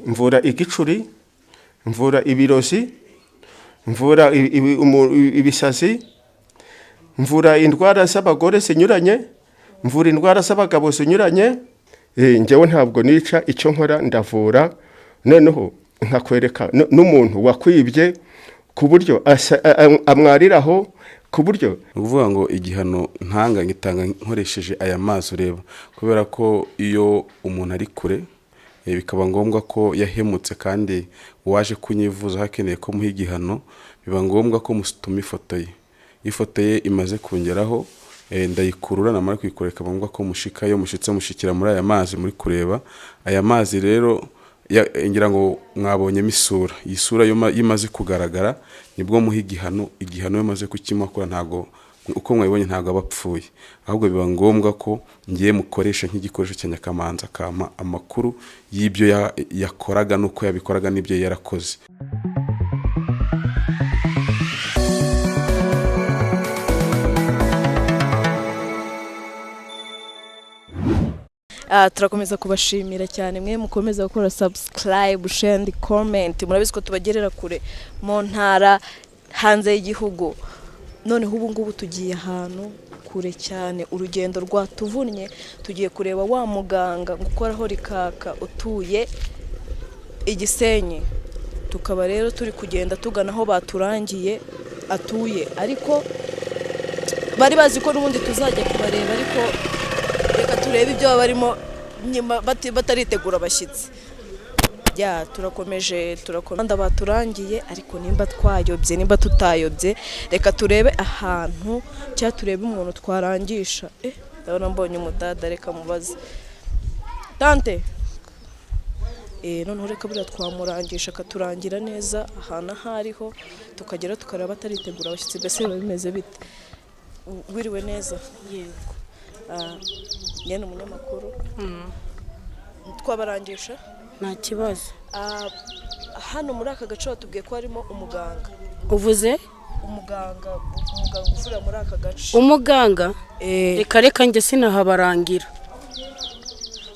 mvura igicuri, mvura ibirozi, mvura ibisazi, mvura indwara z'abagore zinyuranye, mvura indwara z'abagabo zinyuranye. Njyewe ntabwo nica, icyo nkora ndavura, noneho nkakwereka n'umuntu wakwibye ku buryo amwariraho, ku buryo uvuga ngo igihano ntanga ngitanga nkoresheje aya mazi ureba, kubera ko iyo umuntu ari kure bikaba ngombwa ko yahemutse kandi waje kunyivuza hakeneye ko muha igihano, biba ngombwa ko musutuma ifoto ye. Ifoto ye imaze kungeraho, ndayikurura, namara kuyikoreka ngombwa ko mushika, yo mushitse mushikira muri aya mazi muri kureba. Aya mazi rero ngira ngo mwabonyemo isura, iyi sura yimaze kugaragara nibwo muha igihano. Igihano yamaze kukimakura, ntago uko mwabibonye ntago abapfuye, ahubwo biba ngombwa ko ngiye mukoresha nk'igikoresho cya Nyakamanza kama amakuru y'ibyo yakoraga nuko yabikoraga n'ibyo yarakoze. Turakomeza kubashimira cyane mwe mukomeza gukora subscribe, share and comment. Murabizi ko tubagerera kure mu ntara hanze y'igihugu. Noneho ubu ngubu tugiye ahantu kure cyane, urugendo rwatuvunnye, tugiye kureba wa muganga gukoraho rikaka utuye Igisenyi. Tukaba rero turi kugenda tugana aho baturangiye atuye, ariko bari bazi ko n'ubundi tuzajya kubareba, ariko reka turebe ibyo barimo nyuma bataritegura abashyitsi. Turakomeje baturangiye, ariko nimba twayobye nimba tutayobye, reka turebe ahantu cyangwa turebe umuntu twarangisha. Ndabona mbonye umudada, reka mubaze tante. Noneho reka buriya twamurangisha akaturangira neza ahantu ahariho, tukagera tukareba bataritegura abashyitsi. Mbese biba bimeze bite? Wiriwe neza? Yego. Nyene umunyamakuru. Twabarangisha? Nta kibazo. Hano muri aka gace batubwiye ko harimo umuganga. Uvuze? Umuganga uvura muri aka gace. Umuganga? Reka njye sinahabarangira.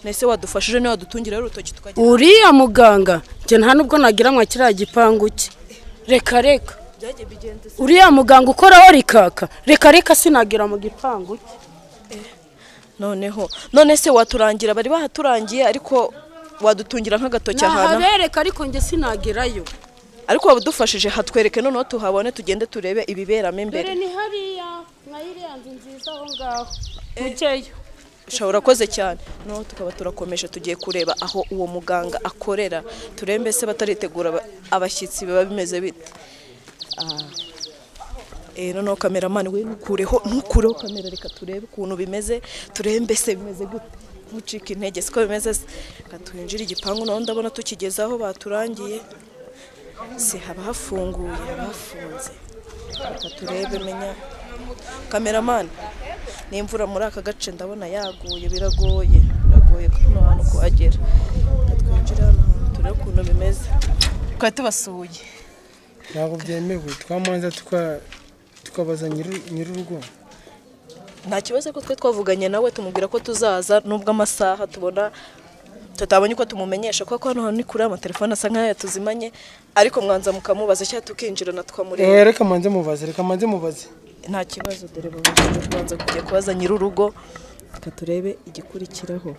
Nese wadufashije niwe wadutungira urutoki tukagera. Uriya muganga njye nta nubwo nagira mwa kiriya gipangu cye. Reka. Uriya muganga ukoraho rikaka. Reka sinagira mu gipangu cye. None se waturangira, bari bahaturangiye ariko wadutungira nk'agatoki ahantu. Nahabereka ariko njye sinagerayo. Ariko wabudufashije hatwereke, noneho tuhabone tugende turebe ibiberamo imbere. Dore ni hariya nkayiriya nzu nziza aho ngaho. Mukeyo. Ushobora koze cyane. No tukaba turakomeje tugiye kureba aho uwo muganga akorera. Turembe se bataritegura abashyitsi biba bimeze bite. Noneho cameraman we ntukureho kamera, reka turebe ukuntu bimeze, turembe se bimeze gute. Mucika intege siko bimeze. Katwinjira igipangu, naho ndabona tukigeza aho baturangiye. Se haba hafunguye, hafunze. Reka turebe menya. Cameraman, n'imvura muri aka gace ndabona yaguye, biragoye kuno hantu kuhagera. Twinjira hano turebe ukuntu bimeze. Twari tubasuye. Ntabwo byemewe, twamanza tukabaza nyir'urugo. Nta kibazo ko twe twavuganye nawe tumubwira ko tuzaza, nubwo amasaha tubona tutabonye ko tumumenyesha, kuko hano ni kuri amatelefone asa nk'aya tuzimanye, ariko mwanza mukamubaza cyangwa tukinjira na twamureba. Reka manze mubaze. Nta kibazo, dore babanje kubanza kujya kubaza nyir'urugo, reka turebe igikurikiraho.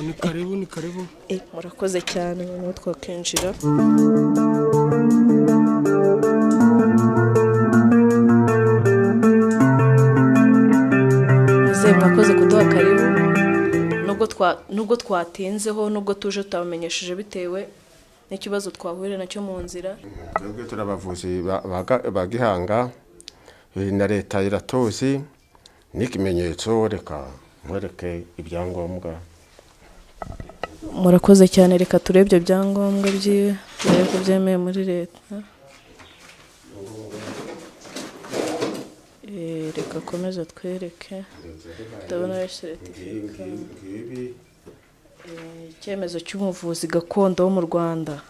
Ni karibu. Murakoze cyane, noneho twakinjira. Mwakoze kuduha karibu, nubwo twatinzeho, nubwo tuje tutamenyesheje bitewe n'ikibazo twahuye nacyo mu nzira. Twebwe turabavuzi ba Gihanga, na leta iratozi n'ikimenyetso, reka mwereke ibyangombwa. Murakoze cyane, reka turebe ibyo byangombwa byiwe, dore ko byemewe muri leta. Reka komeza twereke. Ndabona certificate. Icyemezo cy'umuvuzi gakondo wo mu Rwanda.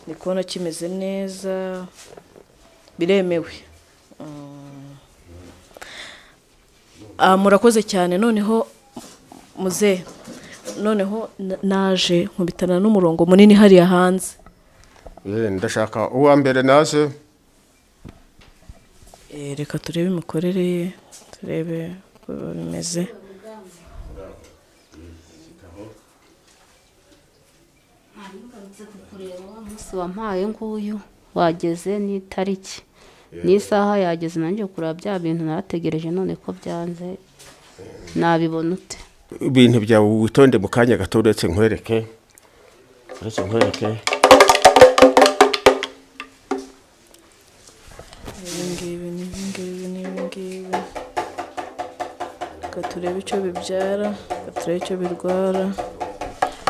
Ni kubona kimeze neza, biremewe. Murakoze cyane. Noneho muze noneho naje nkubitana n'umurongo munini hariya hanze. ndashaka uwa mbere naze. Reka turebe imikorere ye, turebe uko bimeze. umunsi wampaye nguyu wageze n'itariki n'isaha yageze, nanjye kureba bya bintu narategereje, none ko byanze nabibona ute? Ibintu byawe witonde mu kanya gato uretse nkwereke. Ibingibi reka turebe icyo bibyara, reka turebe icyo birwara.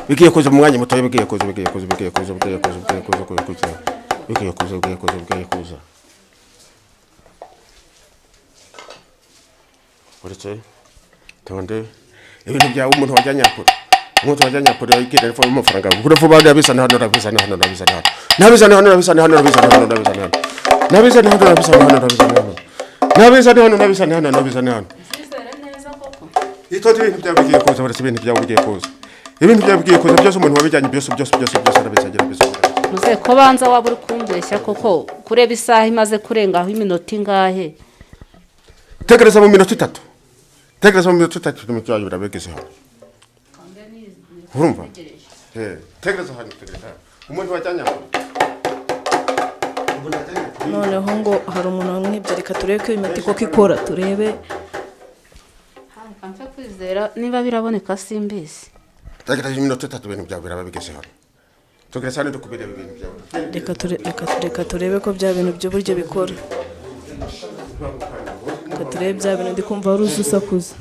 Bigiye kuza mu mwanya muto, bigiye kuza. Uretse tonde ibintu byawe umuntu wajyanye akora. Umuntu wajyanye akora yigira ifu amafaranga. Kuri vuba ndabisana hano. Itote ibintu byawe bigiye kuza, uretse ibintu byawe bigiye kuza. Ibintu byawe bigiye kuza byose umuntu wabijyanye byose arabisagira byose. Muze ko banza waba uri kumbeshya koko, kureba isaha imaze kurengaho iminota ingahe? Tegereza mu minota 3. Ibintu byawe birabegeze hano. Urumva? Tegereza hano. Umuntu wajyanye akora. Noneho ngo hari umuntu wamwibye, reka turebe ko imiti koko ikora, turebe. Kanze kwizera niba biraboneka simbizi. Tegereza iminota 3 ibintu byawe birabegeze hano. Tegereza hano dukubire ibintu byawe. Reka turebe ko bya bintu by'uburyo bikora. Reka turebe bya bintu ndikumva wari usakuza.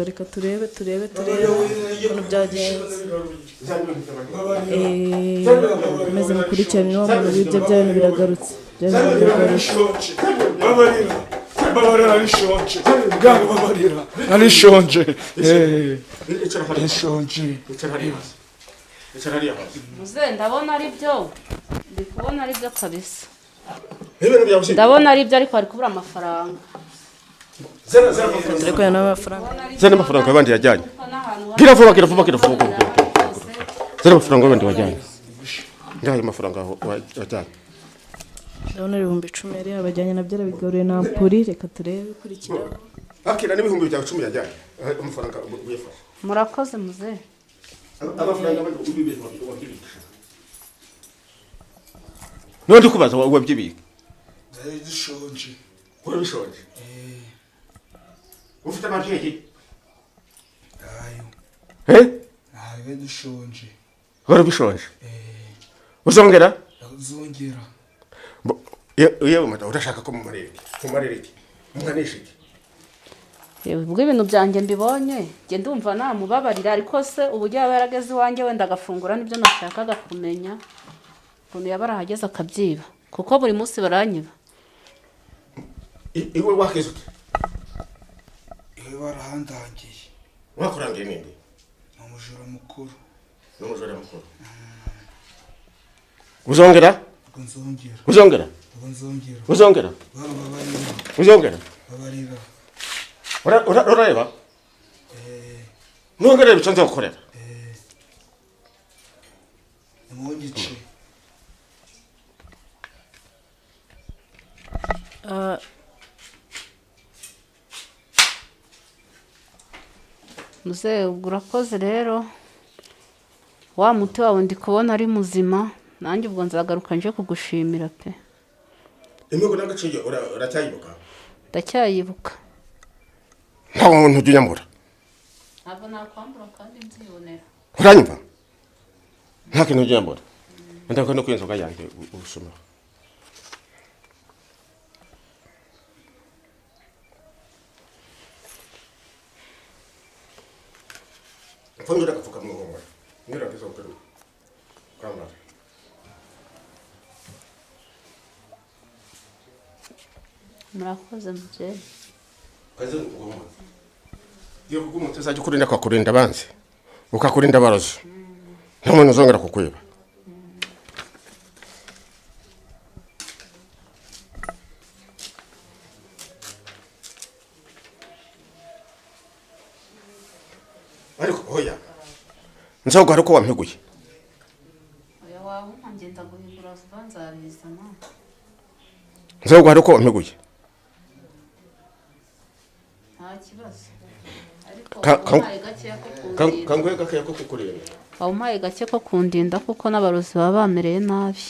Reka turebe ukuntu byagenze. Meze mukurikirane n'uwo muntu wibye bya bintu biragarutse. narishonje Muze ndabona ari byo. Ndi kubona ari byo kabisa. Ibintu byawe Ndabona ari byo, ariko ari kubura amafaranga. Tureko yana amafaranga. Zana amafaranga abandi yajyanye. Gira vuba. Zana amafaranga abandi wajyanye. Ndaye amafaranga wajyanye. Ndabona 10,000 yari abajyanye nabyo arabigaruye na ampuri. Reka turebe kurikiraho. Akira n'ibihumbi byawe 10 yajyanye. Amafaranga uyafashe. Murakoze muze. Amafaranga abandi ubibika wabibika. None kubaza wabyibika. ndishonje Urabishonje. Ufite amakeje? ayo ndishonje. Urabishonje. Uzongera? Uzongera. Yewe mata urashaka ko mumarire iki? Mwanishe iki? Ubwo ibintu byanjye mbibonye, nge ndumva namubabarira, ariko se uburyo yaba yarageze iwanjye wenda agafungura nibyo nashakaga kumenya. Ukuntu yaba arahageze akabyiba, kuko buri munsi baranyiba. Iwe wakize ute? Iwe barahandangiye. Wakurangiye ninde? N'umujura mukuru. Uzongera? Uzongera. Babarira. Urareba? Nongera ibyo nza gukorera. Nimungice. Muze urakoze rero. Wa muti wawe ndi kubona ari muzima, nanjye ubwo nzagaruka nje kugushimira pe. Imigo n'agaciye uracyayibuka? Ndacyayibuka. Nta muntu ujyambura. Ntabwo nakwambura kandi nzibonera. Uranyumva? Nta kintu ujyambura. Ndako no kwenzoga yanjye ubusuma. Fungura kafuka mu ngoma. Ngira kizo kero. Kamera. Murakoze muje. Kazo ngoma. Yo kugumuntu zaje kurinda kwa kurinda banze. Ukakurinda barozi. Nta muntu uzongera kukwiba. ariko oya nzogwa ariko wampiguye oya wahuma ngenda guhigura vuba nzabizana nzogwa ariko wampiguye nta kibazo ariko Ka- ka- wampaye gakeya ko kundinda kanguhe gakeya ko kukurinda wampaye gake ko kundinda kuko n'abarozi baba bamereye nabi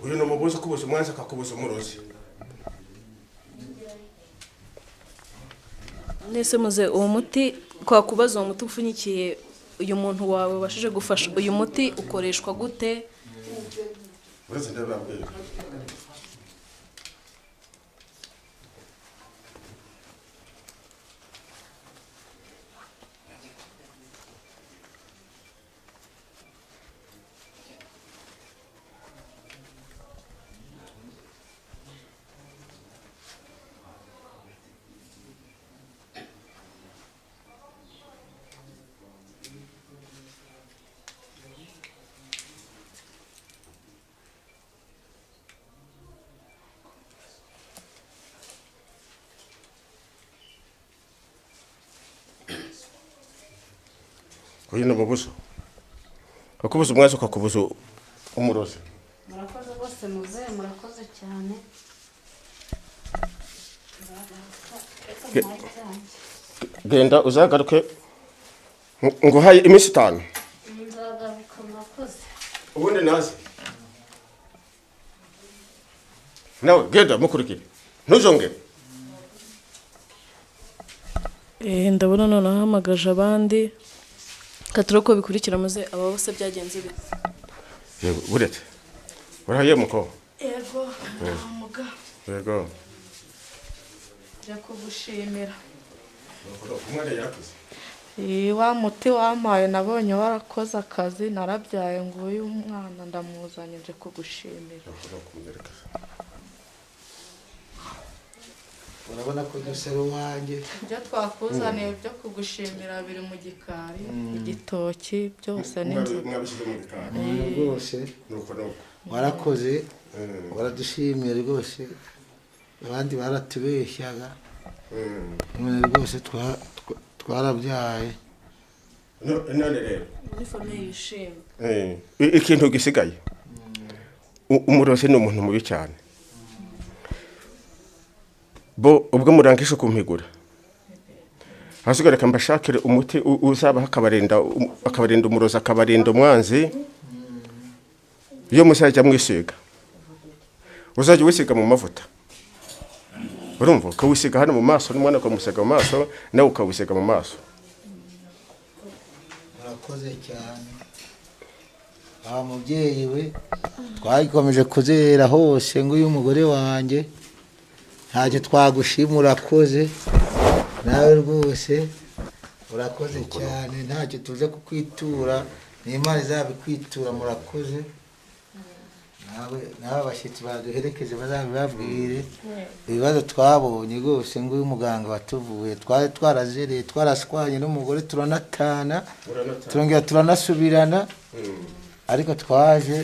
uyu ni umubuzi kubuza umwanzi akakubuza umurozi nese muze uwo muti kwakubaza uwo muti upfunyikiye uyu muntu wawe wabashije gufasha uyu muti ukoreshwa gute uretse ndababwira uyu ni umubuzo akubuza umwanzi akakubuza umurozi murakoze rwose muze murakoze cyane genda uzagaruke nguhaye iminsi 5 nzagaruka murakoze ubundi nazi nawe genda mukurikire ntuzongere ndabona none ahamagaje abandi katuro ko bikurikira muze aba bose byagenze bite yego uretse urahaye muko yego muga yego kugushimira umwana yarakuze wa muti wampaye nabonye warakoze akazi narabyaye ngo uyu mwana ndamuzanye nje kugushimira urabona ko dusera uwanjye ibyo twakuzaniye byo kugushimira biri mu gikari igitoki byose n'inzoga mwabishyize mu bikari rwose nuko warakoze waradushimiye rwose abandi baratubeshyaga none rwose twarabyaye none rero muri famiye yishimye ikintu gisigaye umurozi ni umuntu mubi cyane bo ubwo murangisha kumpigura hasigaye reka mbashakire umuti uzaba akabarinda umurozi akabarinda umwanzi iyo muzajya mwisiga uzajya wisiga mu mavuta urumva ukawisiga hano mu maso n'umwana ukamusiga mu maso nawe ukawisiga mu maso murakoze cyane aha mubyeyi we twagikomeje kuzera hose ngo uyu mugore wanjye ntacyo twagushima urakoze nawe rwose urakoze cyane ntacyo tuze kukwitura n'Imana izabikwitura murakoze nawe abashyitsi baduherekeje bazabibabwire ibibazo twabonye rwose ngo uyu muganga watuvuye twari twarazereye twarashwanye n'umugore turanatana turongera turanasubirana ariko twaje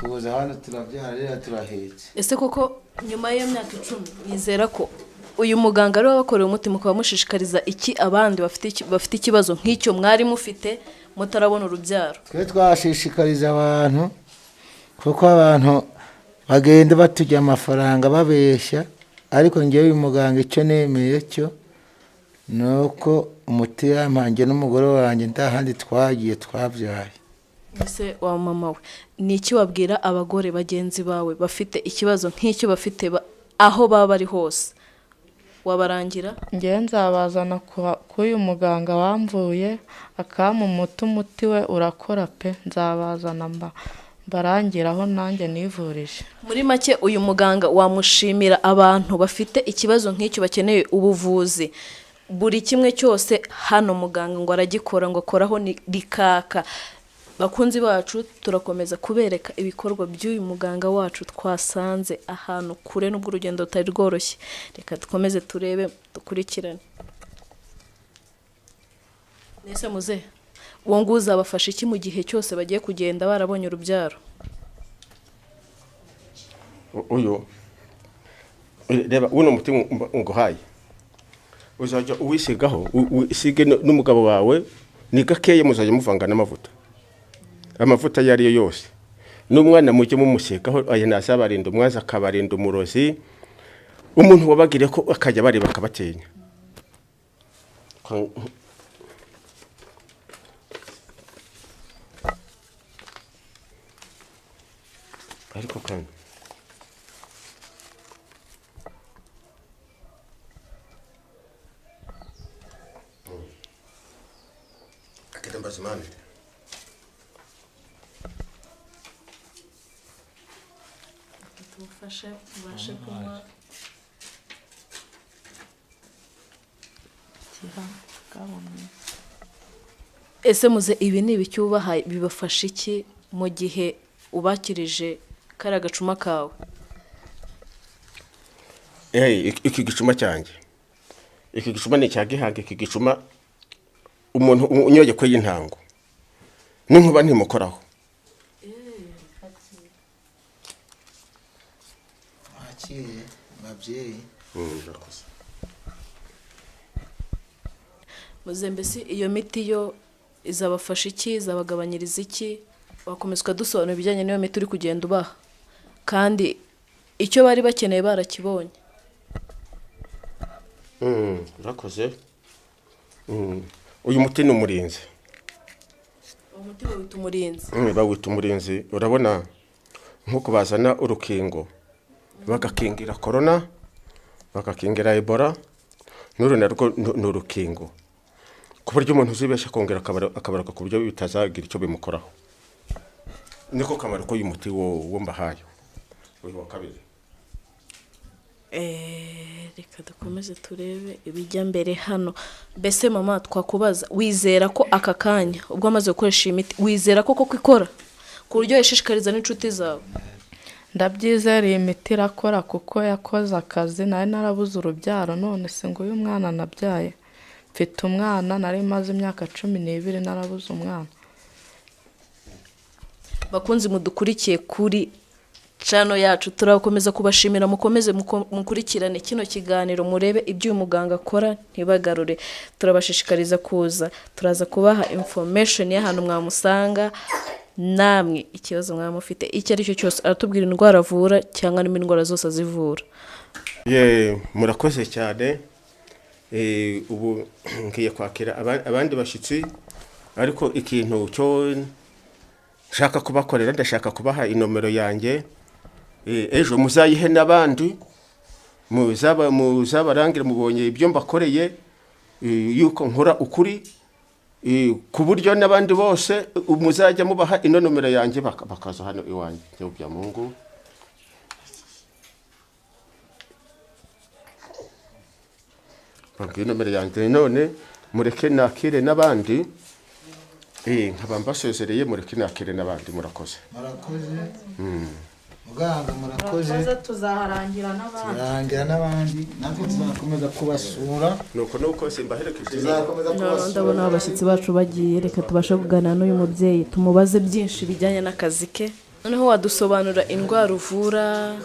kuza hano turabyara rero turahetse ese koko nyuma y'iyo myaka 10 nizera ko uyu muganga ari wabakoreye umuti mukaba mushishikariza iki abandi bafite ikibazo nk'icyo mwari mufite mutarabona urubyaro twe twashishikariza abantu kuko abantu bagenda batujya amafaranga babeshya ariko ngewe uyu muganga icyo nemeye cyo ni uko umuti yampanje n'umugore wanjye ndahandi twagiye twabyaye ese wa mama we ni iki wabwira abagore bagenzi bawe bafite ikibazo nk'icyo bafite aho baba bari hose wabarangira ngewe nzabazana k'uyu muganga wamvuye akampa umuti we urakora pe nzabazana barangiraho nanjye nivurije muri make uyu muganga wamushimira abantu bafite ikibazo nk'icyo bakeneye ubuvuzi buri kimwe cyose hano muganga ngo aragikora ngo akoraho rikaka bakunzi bacu turakomeza kubereka ibikorwa by'uyu muganga wacu twasanze ahantu kure n'ubwo urugendo rutari rworoshye reka dukomeze turebe dukurikirane nese muze uwo nguwo uzabafasha iki mu gihe cyose bagiye kugenda barabonye urubyaro? uyu reba uno muti nguhaye uzajya uwisigaho usige n'umugabo wawe ni gakeye muzajya muvanga n'amavuta amavuta yari yo yose n'umwana mujye mumusigaho aya nazabarinda umwaza akabarinda umurozi umuntu wabagire ko akajya bareba akabatinya ariko kandi akita mbazimane tufashe ubashe kunywa ese muze ibi ni ibiki ubahaye bibafasha iki mu gihe ubakirije kariya gacuma kawe? iki gicuma cyanjye iki gicuma ni icya gihanga iki gicuma umuntu unyoye ko y'intango n'inkuba ntimukoraho mwakire babyeyi muze mbese iyo miti yo izabafasha iki, izabagabanyiriza iki? wakomeza ukadusobanura ibijyanye n'iyo miti uri kugenda ubaha kandi icyo bari bakeneye barakibonye. urakoze. uyu muti ni umurinzi. umuti bawita umurinzi? bawita umurinzi. urabona nk'uko bazana urukingo bagakingira korona bagakingira ebola n'uru narwo ni urukingo ku buryo umuntu uzibesha kongera akabaruka ku buryo bitazagira icyo bimukoraho. niko kamaro ko uyu muti wo mbahaye uyu wa kabiri. reka dukomeze turebe ibijya mbere hano. mbese mama twakubaza, wizera ko aka kanya ubwo amaze gukoresha iyi miti wizera ko koko ikora ku buryo yashishikariza n'inshuti zawe? ndabyizera iyi miti irakora kuko yakoze akazi. nari narabuze urubyaro none se ngo uyu mwana nabyaye mfite umwana nari maze imyaka 12 narabuze umwana. bakunzi mudukurikiye kuri channel yacu turakomeza kubashimira, mukomeze mukurikirane kino kiganiro murebe ibyo uyu muganga akora ntibagarure. turabashishikariza kuza, turaza kubaha information y'ahantu mwamusanga, namwe ikibazo mwamufite icyo ari cyo cyose aratubwira indwara avura cyangwa n'indwara zose azivura. murakoze cyane. ubu ngiye kwakira abandi bashyitsi ariko ikintu cyo nshaka kubakorera ndashaka kubaha inomero yanjye. ejo muzayihe n'abandi muzabarangire mubonye ibyo mbakoreye yuko nkora ukuri ku buryo n'abandi bose muzajya mubaha ino nomero yanjye bakaza hano iwanjye cyo bya Mungu. Babwiye nomero yanjye none mureke nakire n'abandi nkaba mbasezereye mureke nakire n'abandi. murakoze. muganga murakoze. tuzaharangira n'abandi natwe tuzakomeza kubasura nuko simbaherekeje. ndabona abashyitsi bacu bagiye, reka tubashe kuganira n'uyu mubyeyi tumubaze byinshi bijyanye n'akazi ke. noneho wadusobanura indwara uvura,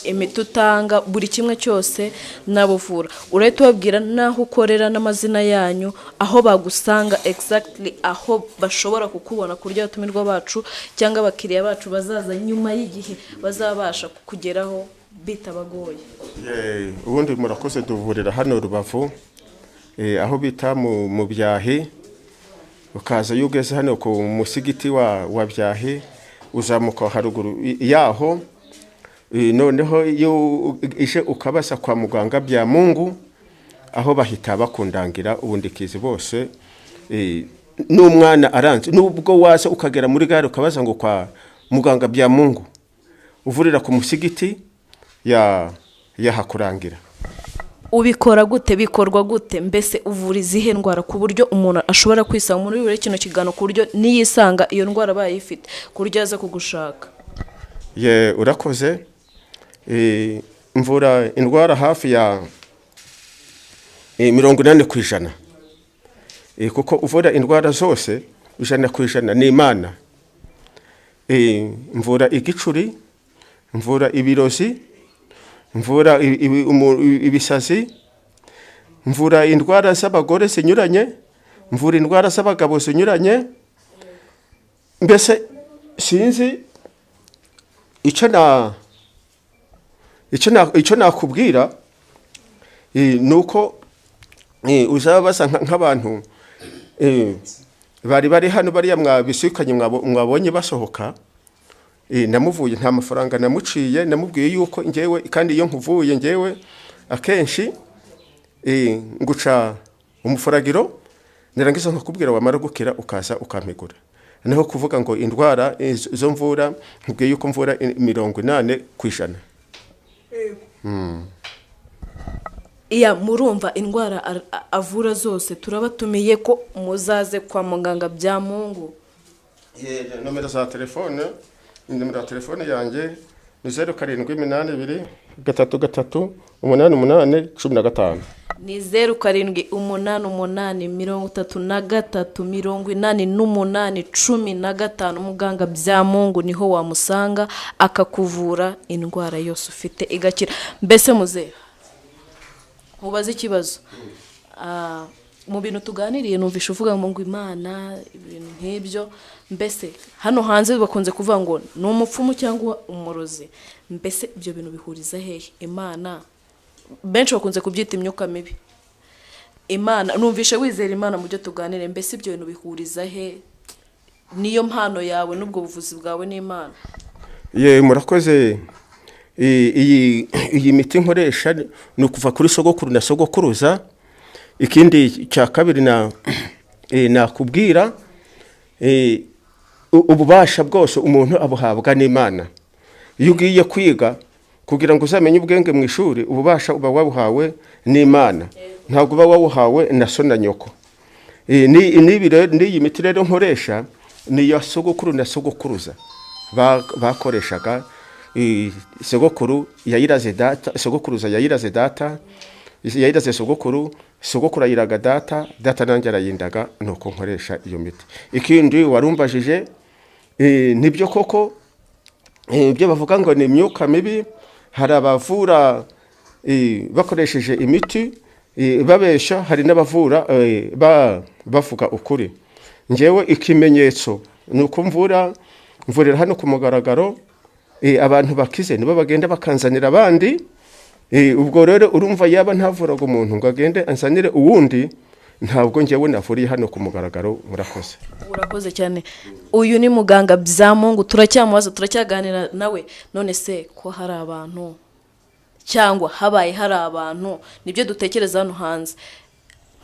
imiti utanga, buri kimwe cyose nabuvura. urahita ubabwira n'aho ukorera n'amazina yanyu, aho bagusanga exactly, aho bashobora kukubona ku buryo abatumirwa bacu cyangwa abakiriya bacu bazaza nyuma y'igihe bazabasha kukugeraho bitabagoye. ubundi murakoze. duvurira hano Rubavu aho bita mu Byahi. ukaza iyo ugeze hano ku musigiti wa Byahi uzamuka haruguru yaho. noneho iyo ishe ukabasa kwa muganga bya Mungu aho bahita bakundangira ubundikizi bose. n'umwana aranze nubwo waza ukagera muri gare ukabaza ngo kwa muganga bya Mungu uvurira ku musigiti yahakurangira. ubikora gute? bikorwa gute? mbese uvura izihe ndwara ku buryo umuntu ashobora kwisanga muri buri kino kigano ku buryo niyisanga iyo ndwara bayifite ku buryo yaza kugushaka? urakoze. mvura indwara hafi ya 80%. kuko uvura indwara zose 100% ni Imana. Mvura igicuri, mvura ibirozi, mvura ibisazi, mvura indwara z'abagore zinyuranye, mvura indwara z'abagabo zinyuranye. Mbese sinzi icyo nakubwira nuko uzabaza nk'abantu bari hano bariya mwabisikanye mwabonye basohoka. Namuvuye nta mafaranga namuciye, namubwiye yuko ngewe kandi iyo nkuvuye ngewe akenshi nguca umufuragiro narangiza nkakubwira wamara gukira ukaza ukampigura. Naho kuvuga ngo indwara zo mvura nkubwiye yuko mvura 80%. Iya murumva indwara avura zose turabatumiye ko muzaze kwa muganga bya Mungu. Nomero za telefone, nimero ya telefone yanjye ni 0782 3 88 15. Ni 0788338815. Muganga bya Mungu niho wamusanga akakuvura indwara yose ufite igakira. Mbese muze mubaze ikibazo mu bintu tuganiriye numvisha uvuga ngo Imana ibintu nk'ibyo. Mbese hano hanze bakunze kuvuga ngo ni umupfumu cyangwa umurozi. Mbese ibyo bintu bihuriza hehe? Imana benshi bakunze kubyita imyuka mibi. Imana numvishe wizera Imana mu byo tuganire. Mbese ibyo bintu bihuriza he? Niyo mpano yawe n'ubwo buvuzi bwawe n'Imana. Murakoze. Iyi miti nkoresha ni ukuva kuri sogokuru na sogokuruza. Ikindi cya kabiri nakubwira ububasha bwose umuntu abuhabwa n'Imana. Iyo ugiye kwiga kugira ngo uzamenye ubwenge mu ishuri, ububasha uba wabuhawe n'Imana, ntabwo uba wabuhawe na so na nyoko. N'iyi miti rero nkoresha ni ya sogokuru na sogokuruza bakoreshaga. Sogokuru yayiraze data, sogokuruza yayiraze data, yayiraze sogokuru, sogokuru ayiraga data, data nanjye arayindaga, nuko nkoresha iyo miti. Ikindi warumbajije nibyo koko ibyo bavuga ngo ni imyuka mibi. Hari abavura bakoresheje imiti babesha, hari n'abavura bavuga ukuri. Ngewe ikimenyetso nuko mvurira hano ku mugaragaro. Abantu bakize nibo bagenda bakanzanira abandi. Ubwo rero urumva yaba ntavuraga umuntu ngo agende ansanire uwundi, ntabwo ngewe navuriye hano ku mugaragaro. Murakoze. Urakoze cyane. Uyu ni muganga bya Mungu, turacyamubaza turacyaganira nawe. None se ko hari abantu cyangwa habaye hari abantu nibyo dutekereza hano hanze,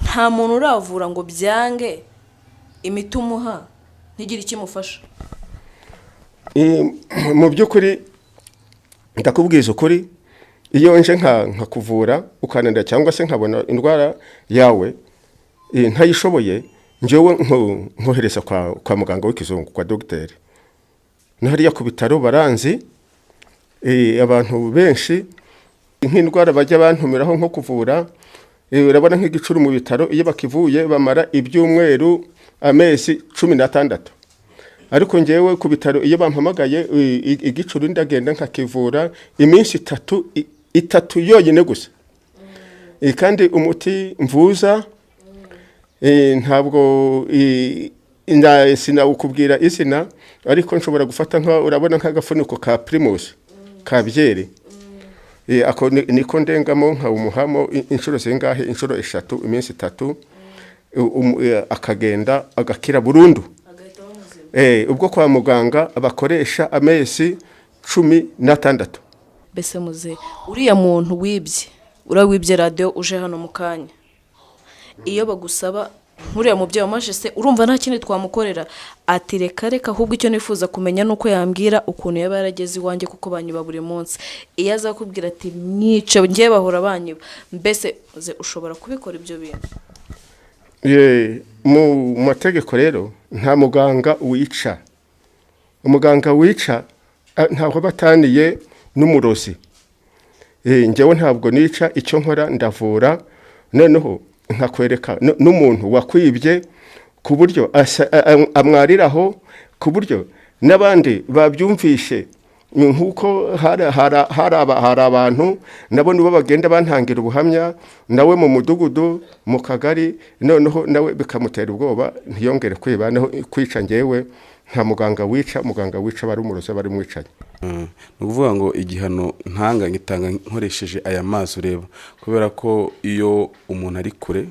nta muntu uravura ngo byange imiti umuha ntigire ikimufasha? Mu by'ukuri ndakubwiza ukuri, iyo nje nkakuvura ukanenda cyangwa se nkabona indwara yawe ntayishoboye, njyewe nkohereza kwa muganga w'ikizungu, kwa dogiteri. Nahariya ku bitaro baranzi, abantu benshi nk'indwara bajya bantumiraho nko kuvura. Urabona nk'igicuri mu bitaro iyo bakivuye bamara ibyumweru amezi 16. Ariko ngewe ku bitaro iyo bampamagaye igicuri ndagenda nkakivura iminsi 3 yonyine gusa. Kandi umuti mvuza ntabwo sinawukubwira izina, ariko nshobora gufata urabona nk'agafuniko ka Primus ka byeri. Ako niko ndengamo nkawumuhamo inshuro zingahe, inshuro 3 iminsi 3, akagenda agakira burundu. Ubwo kwa muganga abakoresha amezi 16. Bese muze uriya muntu wibye, urawibye radio uje hano mukanya, iyo bagusaba nkuriya mubyeyi wamaje se urumva nta kindi twamukorera? Ati reka ahubwo icyo nifuza kumenya nuko yambwira ukuntu yaba yarageze iwanjye kuko banyuba buri munsi. Iyo azakubwira ati mwice ngiye bahora banyiba, mbese uze ushobora kubikora ibyo bintu? Mu mategeko rero nta muganga wica. Umuganga wica ntaho bataniye n'umurozi. Njyewe ntabwo nica, icyo nkora ndavura. Noneho nkakwereka n'umuntu wakwibye ku buryo amwariraho ku buryo n'abandi babyumvishe nk'uko hari abantu nabo nibo bagenda bantangira ubuhamya nawe mu mudugudu mu kagari noneho nawe bikamutera ubwoba ntiyongere kwibanaho kwica ngewe nta muganga wica bari umurozi bari mwicanye. Ni ukuvuga ngo igihano ntanga ngitanga nkoresheje aya mazi ureba, kubera ko iyo umuntu ari kure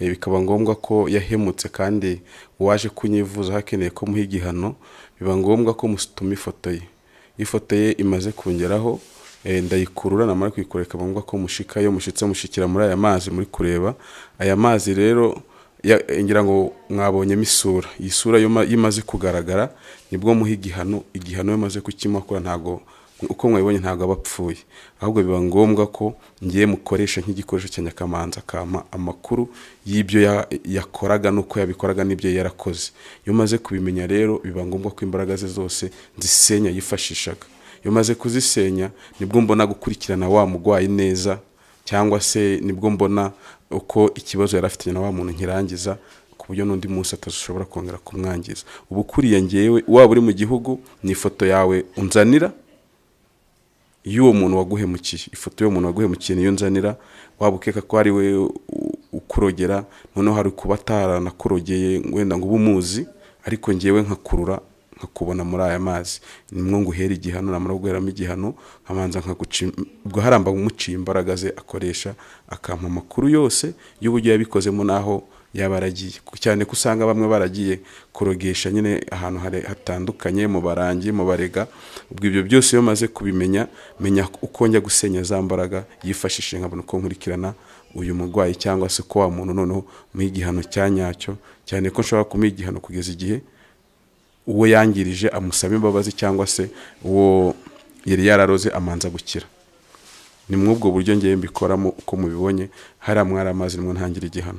bikaba ngombwa ko yahemutse kandi uwaje kunyivuza hakeneye ko muha igihano, biba ngombwa ko musutuma ifoto ye. Ifoto ye imaze kongeraho ndayikurura, namara kuyikoreka ngombwa ko mushikayo, mushitse mushikira muri aya mazi muri kureba. Aya mazi rero ngira ngo mwabonyemo isura, iyi sura yimaze kugaragara nibwo muha igihano. Igihano yamaze kukimakura ntago uko mwabonye ntago abapfuye, ahubwo biba ngombwa ko ngiye mukoresha nk'igikoresho cya Nyakamanza kama amakuru y'ibyo yakoraga nuko yabikoraga n'ibyo yarakoze. Iyo maze kubimenya rero biba ngombwa ko imbaraga ze zose zisenya yifashishaga. Iyo maze kuzisenya nibwo mbona gukurikirana wa mugwayi neza, cyangwa se nibwo mbona uko ikibazo yarafitanye na wa muntu nkirangiza ku buryo n'undi munsi atashobora kongera kumwangiza. Ubu kuriye ngewe waba uri mu gihugu ni ifoto yawe unzanira y'uwo muntu waguhemukiye, ifoto y'uwo muntu waguhemukiye niyo nzanira. Waba ukeka ko ari we ukurogera, noneho hari kuba ataranakurogeye wenda ngo ubumuzi, ariko ngewe nkakurura nkakubona muri aya mazi, nimwo nguhera igihano. Namara guheramo igihano nkamanza nkagucibwa haramba umuciye imbaraga ze akoresha, akampa amakuru yose y'uburyo yabikozemo naho yabaragiye. Cyane ko usanga bamwe baragiye kurogesha nyine ahantu hatandukanye, mu barangi, mu barega. Ubwo ibyo byose iyo maze kubimenya, menya uko njya gusenya za mbaraga yifashishije, nkabona uko nkurikirana uyu mugwayi, cyangwa se ko wa muntu noneho mu igihano cyanyacyo. Cyane ko nshobora kumuha igihano kugeza igihe uwo yangirije amusaba imbabazi, cyangwa se uwo yari yararoze amanza gukira. Ni mwubwo buryo ngiye mbikoramo uko mubibonye. Hari mwari amazi nimwe ntangira igihano.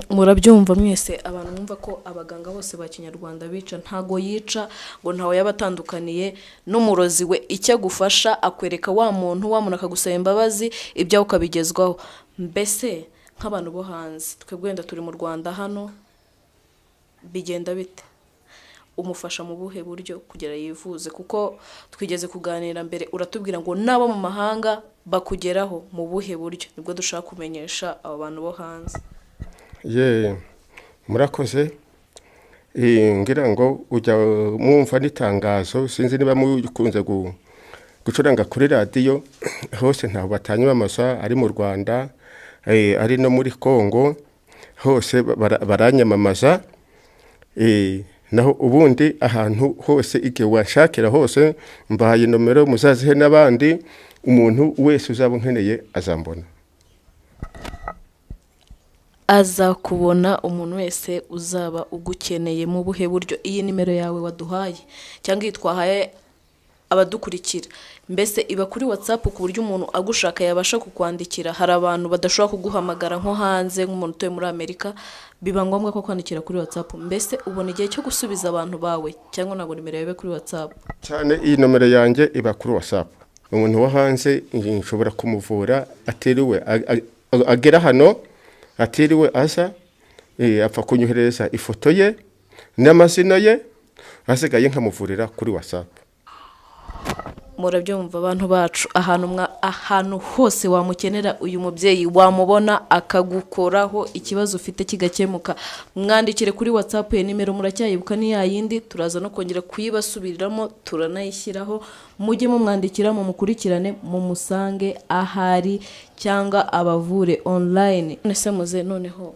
Murabyumva mwese abantu bumva ko abaganga bose ba Kinyarwanda bica, ntago yica ngo ntawe yabatandukaniye n'umurozi we. Icyo agufasha akwereka wa muntu akagusaba imbabazi, ibyo ukabigezwaho. Mbese nk'abantu bo hanze, twebwe wenda turi mu Rwanda hano, bigenda bite? Umufasha mu buhe buryo kugira yivuze? Kuko twigeze kuganira mbere, uratubwira ngo nabo mu mahanga bakugeraho mu buhe buryo. Nibwo dushaka kumenyesha abo bantu bo hanze. Murakoze. Ngira ngo ujya mwumva n'itangazo, sinzi niba mukunze gucuranga kuri radio hose, ntaho batanyamamaza, ari mu Rwanda ari no muri Kongo, hose baranyamamaza. Naho ubundi ahantu hose igihe washakira hose mbahaye nomero, muzazihe n'abandi. Umuntu wese uzaba nkeneye azambona, azakubona. Umuntu wese uzaba ugukeneye mu buhe buryo? Iyi nimero yawe waduhaye cyangwa yitwahaye abadukurikira, mbese iba kuri WhatsApp ku buryo umuntu agushaka yabasha kukwandikira? Hari abantu badashobora kuguhamagara nko hanze, nk'umuntu utuye muri Amerika, biba ngombwa ko kwandikira kuri WhatsApp. Mbese ubona igihe cyo gusubiza abantu bawe, cyangwa ntabwo nimero yawe kuri WhatsApp? Cyane iyi nomero yanjye iba kuri WhatsApp. Umuntu wo hanze nshobora kumuvura atiriwe agera hano, atiriwe aza, apfa kunyohereza ifoto ye n'amazina ye, asigaye nkamuvurira kuri WhatsApp. Murabyumva abantu bacu, ahantu hose wamukenera uyu mubyeyi wamubona akagukoraho, ikibazo ufite kigakemuka. Mwandikire kuri WhatsApp ye, nimero muracyayibuka ni yayindi, turaza no kongera kuyibasubiriramo, turanayishyiraho. Mujye mumwandikira, mukurikirane, mumusange ahari, cyangwa abavure online. Nese muze noneho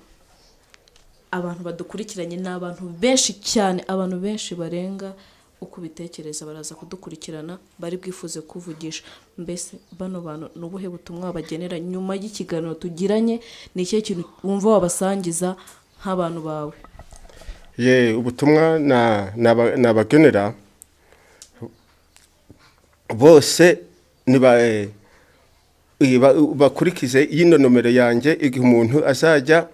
abantu badukurikiranye n'abantu benshi cyane, abantu benshi barenga uko bitekereza baraza kudukurikirana, bari bwifuze kuvugisha. Mbese bano bantu nubuhe butumwa bagenera nyuma y'ikiganiro tugiranye? Ni cyo kintu wumva wabasangiza nk'abantu bawe? Ubutumwa nabagenera bose bakurikize yino nomero yanjye. Igihe umuntu azajya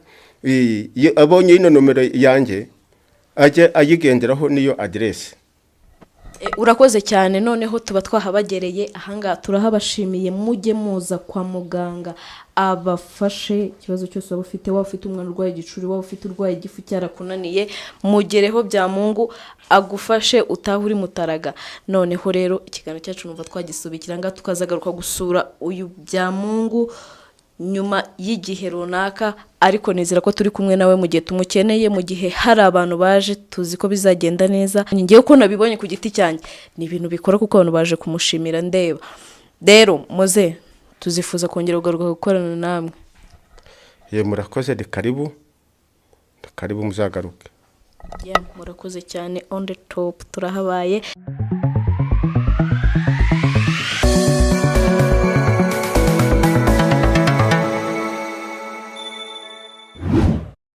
abonye yino nomero yanjye, ajye ayigenderaho niyo address. urakoze cyane noneho tuba twahabagereye ahangaha turahabashimiye mujye muza kwa muganga abafashe ikibazo cyose waba ufite waba ufite umwana urwaye igicuri waba ufite urwaye igifu cyarakunaniye mugereho bya Mungu agufashe utaha uri mutaraga noneho rero ikiganiro cyacu numva twagisubikira nga tukazagaruka gusura uyu bya Mungu nyuma y'igihe runaka ariko nizera ko turi kumwe nawe mu gihe tumukeneye mu gihe hari abantu baje tuzi ko bizagenda neza ngiye ko nabibonye ku giti cyanjye ni ibintu bikora kuko abantu baje kumushimira ndeba rero muze tuzifuza kongera kugaruka gukorana namwe murakoze de karibu muzagaruke murakoze cyane on the top turahabaye